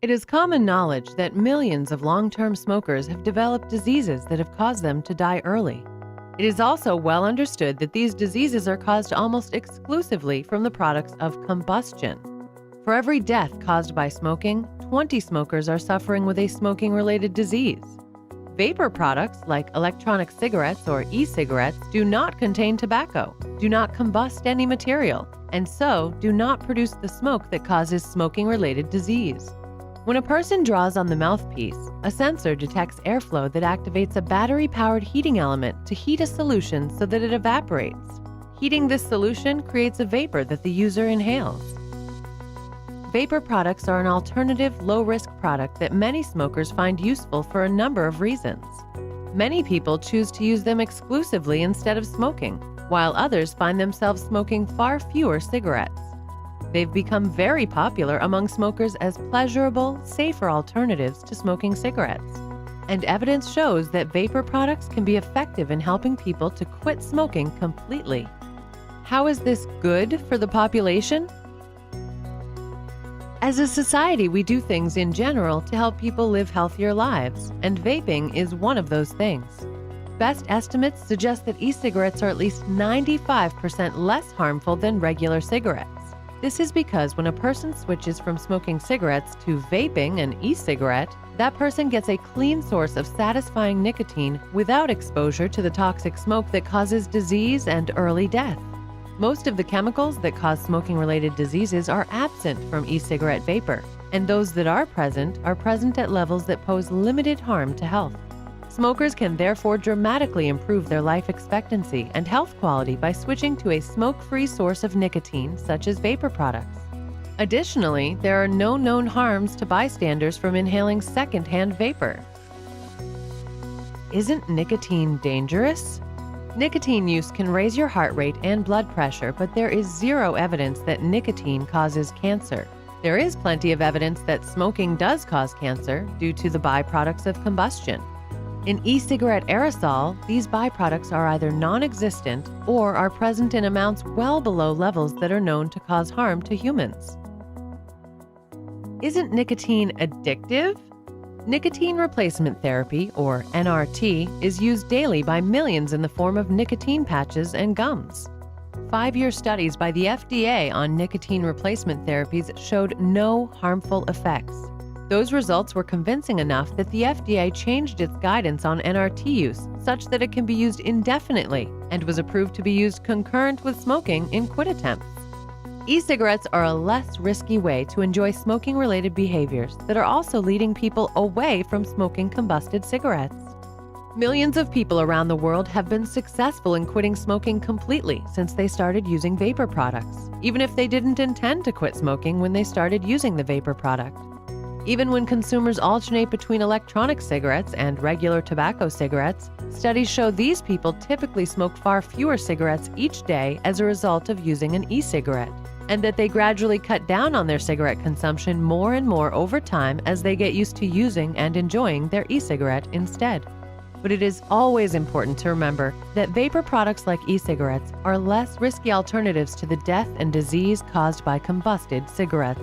It is common knowledge that millions of long-term smokers have developed diseases that have caused them to die early. It is also well understood that these diseases are caused almost exclusively from the products of combustion. For every death caused by smoking, 20 smokers are suffering with a smoking-related disease. Vapor products like electronic cigarettes or e-cigarettes do not contain tobacco, do not combust any material, and so do not produce the smoke that causes smoking-related disease. When a person draws on the mouthpiece, a sensor detects airflow that activates a battery-powered heating element to heat a solution so that it evaporates. Heating this solution creates a vapor that the user inhales. Vapor products are an alternative, low-risk product that many smokers find useful for a number of reasons. Many people choose to use them exclusively instead of smoking, while others find themselves smoking far fewer cigarettes. They've become very popular among smokers as pleasurable, safer alternatives to smoking cigarettes. And evidence shows that vapor products can be effective in helping people to quit smoking completely. How is this good for the population? As a society, we do things in general to help people live healthier lives, and vaping is one of those things. Best estimates suggest that e-cigarettes are at least 95% less harmful than regular cigarettes. This is because when a person switches from smoking cigarettes to vaping an e-cigarette, that person gets a clean source of satisfying nicotine without exposure to the toxic smoke that causes disease and early death. Most of the chemicals that cause smoking-related diseases are absent from e-cigarette vapor, and those that are present at levels that pose limited harm to health. Smokers can therefore dramatically improve their life expectancy and health quality by switching to a smoke-free source of nicotine, such as vapor products. Additionally, there are no known harms to bystanders from inhaling secondhand vapor. Isn't nicotine dangerous? Nicotine use can raise your heart rate and blood pressure, but there is zero evidence that nicotine causes cancer. There is plenty of evidence that smoking does cause cancer due to the byproducts of combustion. In e-cigarette aerosol, these byproducts are either non-existent or are present in amounts well below levels that are known to cause harm to humans. Isn't nicotine addictive? Nicotine replacement therapy, or NRT, is used daily by millions in the form of nicotine patches and gums. 5-year studies by the FDA on nicotine replacement therapies showed no harmful effects. Those results were convincing enough that the FDA changed its guidance on NRT use such that it can be used indefinitely and was approved to be used concurrent with smoking in quit attempts. E-cigarettes are a less risky way to enjoy smoking-related behaviors that are also leading people away from smoking combusted cigarettes. Millions of people around the world have been successful in quitting smoking completely since they started using vapor products, even if they didn't intend to quit smoking when they started using the vapor product. Even when consumers alternate between electronic cigarettes and regular tobacco cigarettes, studies show these people typically smoke far fewer cigarettes each day as a result of using an e-cigarette, and that they gradually cut down on their cigarette consumption more and more over time as they get used to using and enjoying their e-cigarette instead. But it is always important to remember that vapor products like e-cigarettes are less risky alternatives to the death and disease caused by combusted cigarettes.